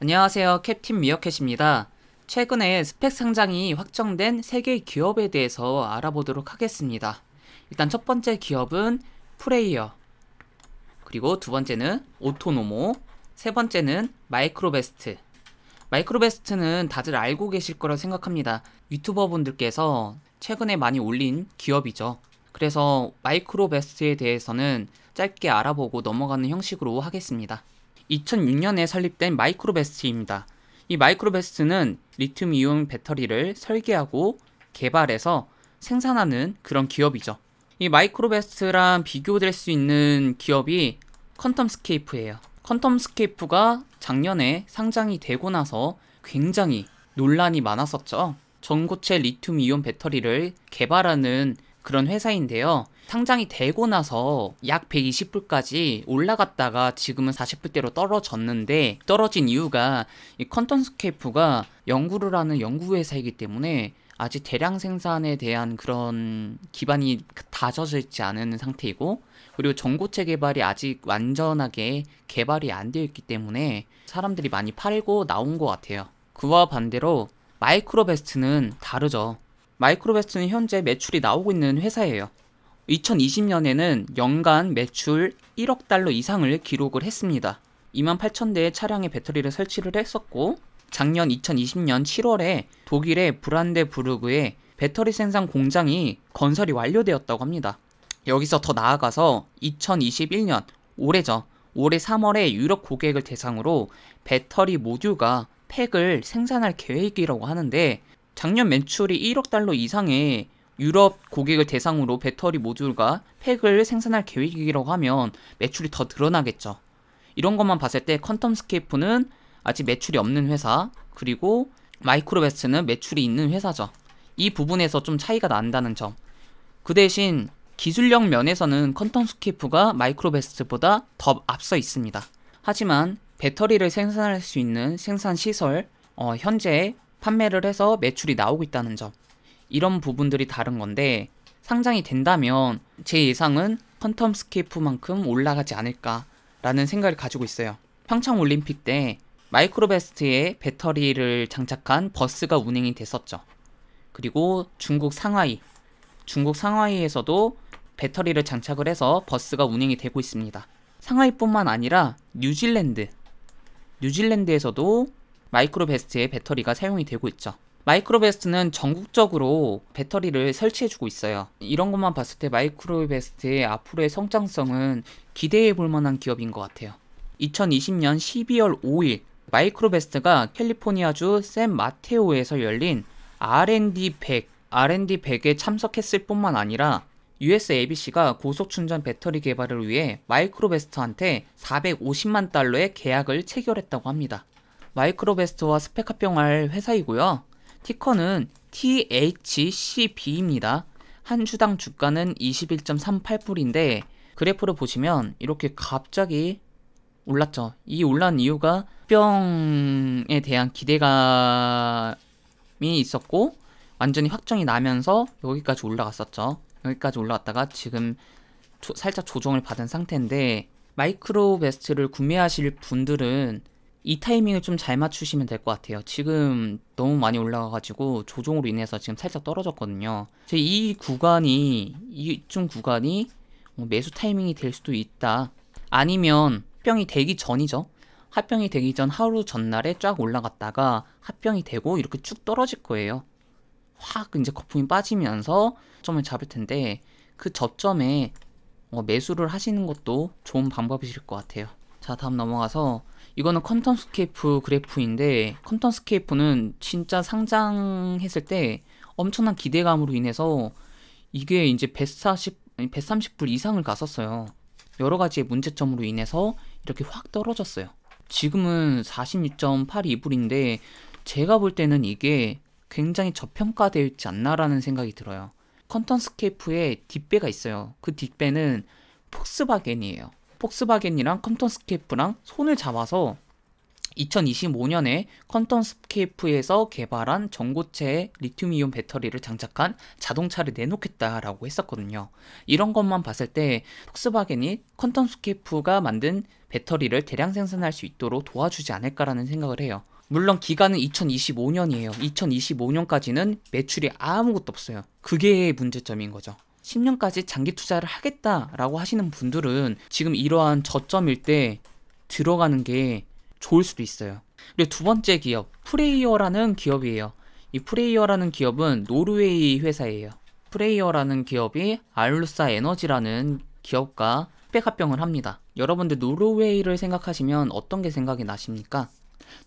안녕하세요. 캡틴 미어캣입니다. 최근에 스펙 상장이 확정된 3개의 기업에 대해서 알아보도록 하겠습니다. 일단 첫 번째 기업은 프레이어, 그리고 두 번째는 오토노모, 세 번째는 마이크로베스트. 마이크로베스트는 다들 알고 계실 거라 생각합니다. 유튜버 분들께서 최근에 많이 올린 기업이죠. 그래서 마이크로베스트에 대해서는 짧게 알아보고 넘어가는 형식으로 하겠습니다. 2006년에 설립된 마이크로베스트입니다. 이 마이크로베스트는 리튬 이온 배터리를 설계하고 개발해서 생산하는 그런 기업이죠. 이 마이크로베스트랑 비교될 수 있는 기업이 퀀텀스케이프예요. 퀀텀스케이프가 작년에 상장이 되고 나서 굉장히 논란이 많았었죠. 전고체 리튬 이온 배터리를 개발하는 그런 회사인데요. 상장이 되고 나서 약 120불까지 올라갔다가 지금은 40불대로 떨어졌는데, 떨어진 이유가 이 퀀텀스케이프가 연구를 하는 연구회사이기 때문에 아직 대량 생산에 대한 그런 기반이 다져져 있지 않은 상태이고, 그리고 전고체 개발이 아직 완전하게 개발이 안 되어 있기 때문에 사람들이 많이 팔고 나온 것 같아요. 그와 반대로 마이크로베스트는 다르죠. 마이크로베스트는 현재 매출이 나오고 있는 회사예요. 2020년에는 연간 매출 1억 달러 이상을 기록을 했습니다. 28,000대의 차량에 배터리를 설치를 했었고, 작년 2020년 7월에 독일의 브란데부르크에 배터리 생산 공장이 건설이 완료되었다고 합니다. 여기서 더 나아가서 2021년 올해죠. 올해 3월에 유럽 고객을 대상으로 배터리 모듈과 팩을 생산할 계획이라고 하는데, 작년 매출이 1억 달러 이상의 유럽 고객을 대상으로 배터리 모듈과 팩을 생산할 계획이라고 하면 매출이 더 늘어나겠죠. 이런 것만 봤을 때 퀀텀스케이프는 아직 매출이 없는 회사, 그리고 마이크로베스트는 매출이 있는 회사죠. 이 부분에서 좀 차이가 난다는 점. 그 대신 기술력 면에서는 퀀텀스케이프가 마이크로베스트보다 더 앞서 있습니다. 하지만 배터리를 생산할 수 있는 생산 시설, 현재 판매를 해서 매출이 나오고 있다는 점, 이런 부분들이 다른 건데, 상장이 된다면 제 예상은 퀀텀스케이프만큼 올라가지 않을까라는 생각을 가지고 있어요. 평창올림픽 때 마이크로베스트에 배터리를 장착한 버스가 운행이 됐었죠. 그리고 중국 상하이에서도 배터리를 장착을 해서 버스가 운행이 되고 있습니다. 상하이뿐만 아니라 뉴질랜드에서도 마이크로베스트의 배터리가 사용이 되고 있죠. 마이크로베스트는 전국적으로 배터리를 설치해주고 있어요. 이런 것만 봤을 때 마이크로베스트의 앞으로의 성장성은 기대해 볼 만한 기업인 것 같아요. 2020년 12월 5일 마이크로베스트가 캘리포니아주 샌마테오에서 열린 R&D 100에 참석했을 뿐만 아니라 US ABC가 고속충전 배터리 개발을 위해 마이크로베스트한테 450만 달러의 계약을 체결했다고 합니다. 마이크로베스트와 스펙 합병할 회사이고요. 티커는 THCB입니다. 한 주당 주가는 21.38불인데 그래프를 보시면 이렇게 갑자기 올랐죠. 이 올란 이유가 합병에 대한 기대감이 있었고, 완전히 확정이 나면서 여기까지 올라갔었죠. 여기까지 올라갔다가 지금 살짝 조정을 받은 상태인데, 마이크로베스트를 구매하실 분들은 이 타이밍을 좀 잘 맞추시면 될 것 같아요. 지금 너무 많이 올라가가지고 조정으로 인해서 지금 살짝 떨어졌거든요. 이쯤 구간이 매수 타이밍이 될 수도 있다. 아니면 합병이 되기 전이죠. 합병이 되기 전 하루 전날에 쫙 올라갔다가 합병이 되고 이렇게 쭉 떨어질 거예요. 확 이제 거품이 빠지면서 점을 잡을 텐데, 그 저점에 매수를 하시는 것도 좋은 방법이실 것 같아요. 자, 다음 넘어가서 이거는 퀀텀스케이프 그래프인데, 퀀텀스케이프는 진짜 상장했을 때 엄청난 기대감으로 인해서 이게 이제 130불 이상을 갔었어요. 여러 가지의 문제점으로 인해서 이렇게 확 떨어졌어요. 지금은 46.82불인데 제가 볼 때는 이게 굉장히 저평가되어 있지 않나라는 생각이 들어요. 퀀텀스케이프에 뒷배가 있어요. 그 뒷배는 폭스바겐이에요. 폭스바겐이랑 퀀텀스케이프랑 손을 잡아서 2025년에 퀀텀스케이프에서 개발한 전고체 리튬이온 배터리를 장착한 자동차를 내놓겠다라고 했었거든요. 이런 것만 봤을 때 폭스바겐이 퀀텀스케이프가 만든 배터리를 대량 생산할 수 있도록 도와주지 않을까라는 생각을 해요. 물론 기간은 2025년이에요. 2025년까지는 매출이 아무것도 없어요. 그게 문제점인 거죠. 10년까지 장기 투자를 하겠다라고 하시는 분들은 지금 이러한 저점일 때 들어가는 게 좋을 수도 있어요. 그리고 두 번째 기업, 프레이어라는 기업이에요. 이 프레이어라는 기업은 노르웨이 회사예요. 프레이어라는 기업이 알루사 에너지라는 기업과 스펙 합병을 합니다. 여러분들 노르웨이를 생각하시면 어떤 게 생각이 나십니까?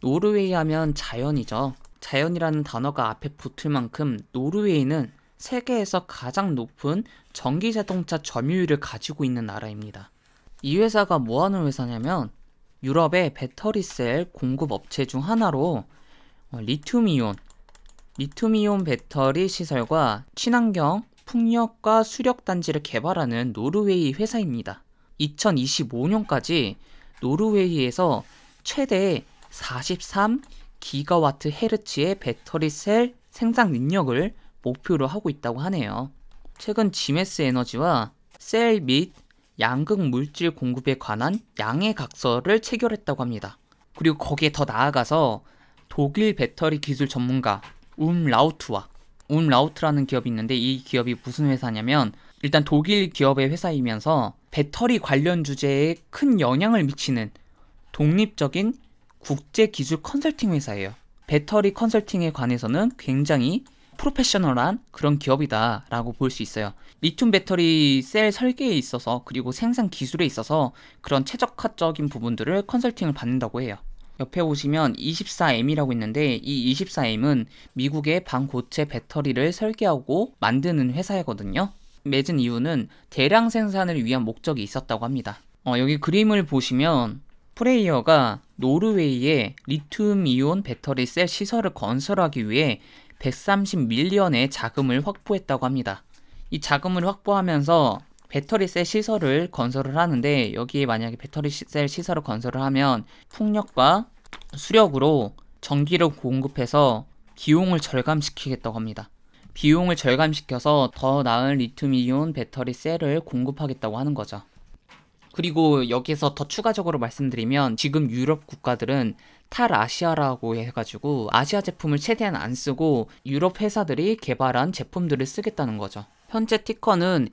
노르웨이 하면 자연이죠. 자연이라는 단어가 앞에 붙을 만큼 노르웨이는 세계에서 가장 높은 전기자동차 점유율을 가지고 있는 나라입니다. 이 회사가 뭐 하는 회사냐면 유럽의 배터리셀 공급 업체 중 하나로 리튬이온 배터리 시설과 친환경 풍력과 수력 단지를 개발하는 노르웨이 회사입니다. 2025년까지 노르웨이에서 최대 43기가와트 헤르츠의 배터리 셀 생산 능력을 목표로 하고 있다고 하네요. 최근 지메스 에너지와 셀 및 양극 물질 공급에 관한 양해 각서를 체결했다고 합니다. 그리고 거기에 더 나아가서 독일 배터리 기술 전문가 라우트라는 기업이 있는데 이 기업이 무슨 회사냐면 일단 독일 기업의 회사이면서 배터리 관련 주제에 큰 영향을 미치는 독립적인 국제 기술 컨설팅 회사예요. 배터리 컨설팅에 관해서는 굉장히 프로페셔널한 그런 기업이다 라고 볼 수 있어요. 리튬 배터리 셀 설계에 있어서 그리고 생산 기술에 있어서 그런 최적화적인 부분들을 컨설팅을 받는다고 해요. 옆에 보시면 24M이라고 있는데 이 24M은 미국의 반고체 배터리를 설계하고 만드는 회사이거든요. 맺은 이유는 대량 생산을 위한 목적이 있었다고 합니다. 여기 그림을 보시면 프레이어가 노르웨이에 리튬이온 배터리 셀 시설을 건설하기 위해 130밀리언의 자금을 확보했다고 합니다. 이 자금을 확보하면서 배터리 셀 시설을 건설을 하는데 여기에 만약에 배터리 셀 시설을 건설을 하면 풍력과 수력으로 전기를 공급해서 비용을 절감시키겠다고 합니다. 비용을 절감시켜서 더 나은 리튬이온 배터리 셀을 공급하겠다고 하는 거죠. 그리고 여기서 더 추가적으로 말씀드리면 지금 유럽 국가들은 탈아시아라고 해가지고 아시아 제품을 최대한 안 쓰고 유럽 회사들이 개발한 제품들을 쓰겠다는 거죠. 현재 티커는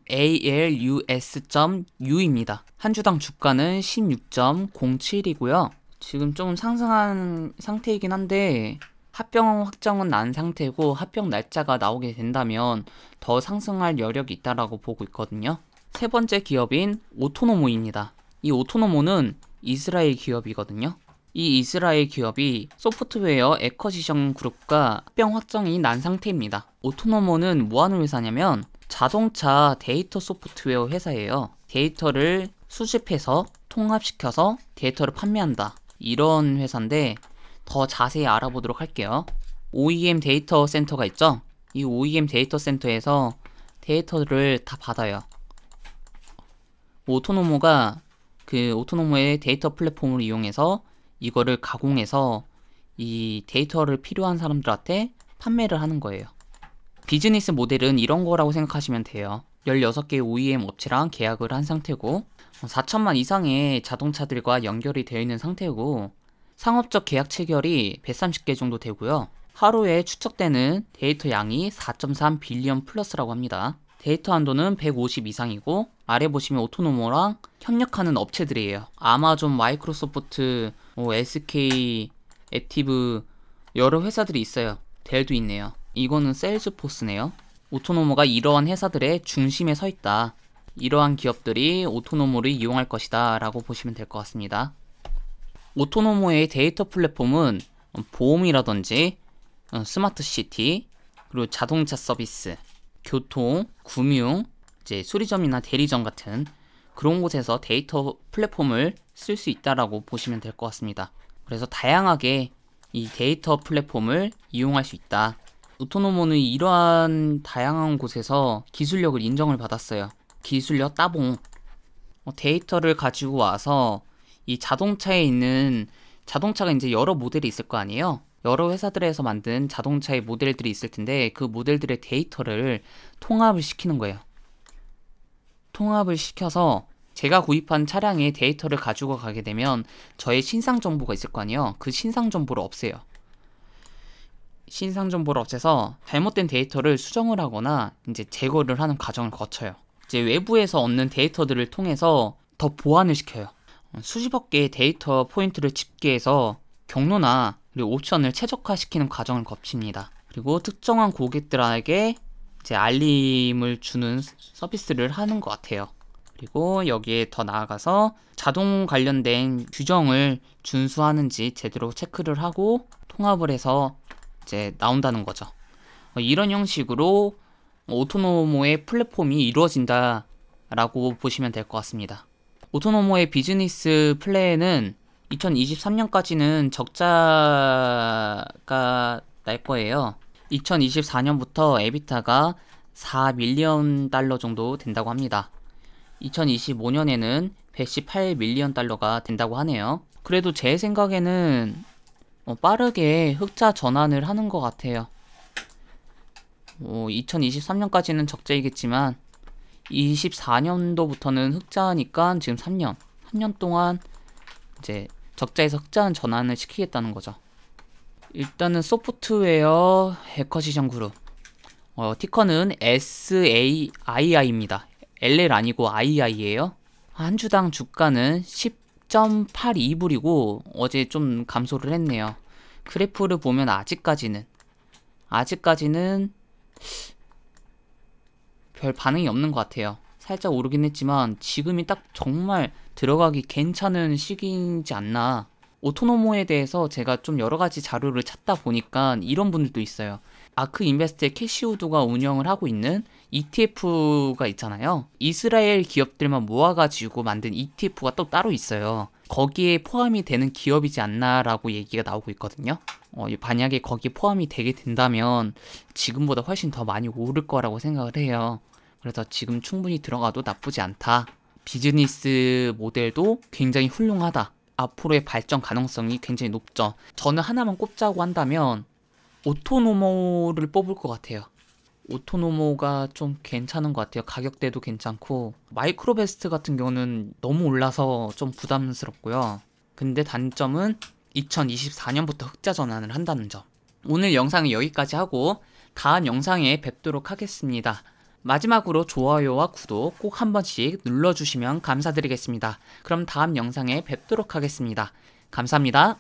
ALUS.U입니다. 한 주당 주가는 16.07이고요. 지금 좀 상승한 상태이긴 한데 합병 확정은 난 상태고 합병 날짜가 나오게 된다면 더 상승할 여력이 있다라고 보고 있거든요. 세 번째 기업인 오토노모입니다. 이 오토노모는 이스라엘 기업이거든요. 이 이스라엘 기업이 소프트웨어 에커시션 그룹과 합병 확정이 난 상태입니다. 오토노모는 뭐 하는 회사냐면 자동차 데이터 소프트웨어 회사예요. 데이터를 수집해서 통합시켜서 데이터를 판매한다. 이런 회사인데 더 자세히 알아보도록 할게요. OEM 데이터 센터가 있죠? 이 OEM 데이터 센터에서 데이터를 다 받아요. 오토노모가 그 오토노모의 데이터 플랫폼을 이용해서 이거를 가공해서 이 데이터를 필요한 사람들한테 판매를 하는 거예요. 비즈니스 모델은 이런 거라고 생각하시면 돼요. 16개의 OEM 업체랑 계약을 한 상태고 4천만 이상의 자동차들과 연결이 되어 있는 상태고 상업적 계약 체결이 130개 정도 되고요. 하루에 추적되는 데이터 양이 4.3 빌리언 플러스라고 합니다. 데이터 한도는 150 이상이고 아래 보시면 오토노모랑 협력하는 업체들이에요. 아마존, 마이크로소프트, SK, 액티브 여러 회사들이 있어요. 델도 있네요. 이거는 세일즈포스네요. 오토노모가 이러한 회사들의 중심에 서 있다. 이러한 기업들이 오토노모를 이용할 것이다 라고 보시면 될 것 같습니다. 오토노모의 데이터 플랫폼은 보험이라든지 스마트 시티, 그리고 자동차 서비스, 교통, 금융, 이제 수리점이나 대리점 같은 그런 곳에서 데이터 플랫폼을 쓸 수 있다라고 보시면 될 것 같습니다. 그래서 다양하게 이 데이터 플랫폼을 이용할 수 있다. 오토노모는 이러한 다양한 곳에서 기술력을 인정을 받았어요. 기술력 따봉. 데이터를 가지고 와서 이 자동차에 있는 자동차가 이제 여러 모델이 있을 거 아니에요. 여러 회사들에서 만든 자동차의 모델들이 있을 텐데 그 모델들의 데이터를 통합을 시키는 거예요. 통합을 시켜서 제가 구입한 차량의 데이터를 가지고 가게 되면 저의 신상 정보가 있을 거 아니에요. 그 신상 정보를 없애요. 신상 정보를 없애서 잘못된 데이터를 수정을 하거나 이제 제거를 하는 과정을 거쳐요. 이제 외부에서 얻는 데이터들을 통해서 더 보완을 시켜요. 수십억 개의 데이터 포인트를 집계해서 경로나 그리고 옵션을 최적화시키는 과정을 거칩니다. 그리고 특정한 고객들에게 이제 알림을 주는 서비스를 하는 것 같아요. 그리고 여기에 더 나아가서 자동 관련된 규정을 준수하는지 제대로 체크를 하고 통합을 해서 이제 나온다는 거죠. 이런 형식으로 오토노모의 플랫폼이 이루어진다라고 보시면 될 것 같습니다. 오토노모의 비즈니스 플랜은 2023년까지는 적자가 날 거예요. 2024년부터 에비타가 4밀리언 달러 정도 된다고 합니다. 2025년에는 118밀리언 달러가 된다고 하네요. 그래도 제 생각에는 빠르게 흑자 전환을 하는 것 같아요. 2023년까지는 적자이겠지만 24년도부터는 흑자니까 지금 3년 동안 이제 적자에서 흑자 전환을 시키겠다는 거죠. 일단은 소프트웨어 에커시전 그룹 티커는 SAII입니다. LL 아니고 II예요. 한 주당 주가는 10.82불이고 어제 좀 감소를 했네요. 그래프를 보면 아직까지는 별 반응이 없는 것 같아요. 살짝 오르긴 했지만 지금이 딱 정말 들어가기 괜찮은 시기이지 않나. 오토노모에 대해서 제가 좀 여러가지 자료를 찾다 보니까 이런 분들도 있어요. 아크 인베스트의 캐시우드가 운영을 하고 있는 ETF가 있잖아요. 이스라엘 기업들만 모아가지고 만든 ETF가 또 따로 있어요. 거기에 포함이 되는 기업이지 않나라고 얘기가 나오고 있거든요. 만약에 거기에 포함이 되게 된다면 지금보다 훨씬 더 많이 오를 거라고 생각을 해요. 그래서 지금 충분히 들어가도 나쁘지 않다. 비즈니스 모델도 굉장히 훌륭하다. 앞으로의 발전 가능성이 굉장히 높죠. 저는 하나만 꼽자고 한다면 오토노모를 뽑을 것 같아요. 오토노모가 좀 괜찮은 것 같아요. 가격대도 괜찮고 마이크로베스트 같은 경우는 너무 올라서 좀 부담스럽고요. 근데 단점은 2024년부터 흑자 전환을 한다는 점. 오늘 영상은 여기까지 하고 다음 영상에 뵙도록 하겠습니다. 마지막으로 좋아요와 구독 꼭 한 번씩 눌러주시면 감사드리겠습니다. 그럼 다음 영상에 뵙도록 하겠습니다. 감사합니다.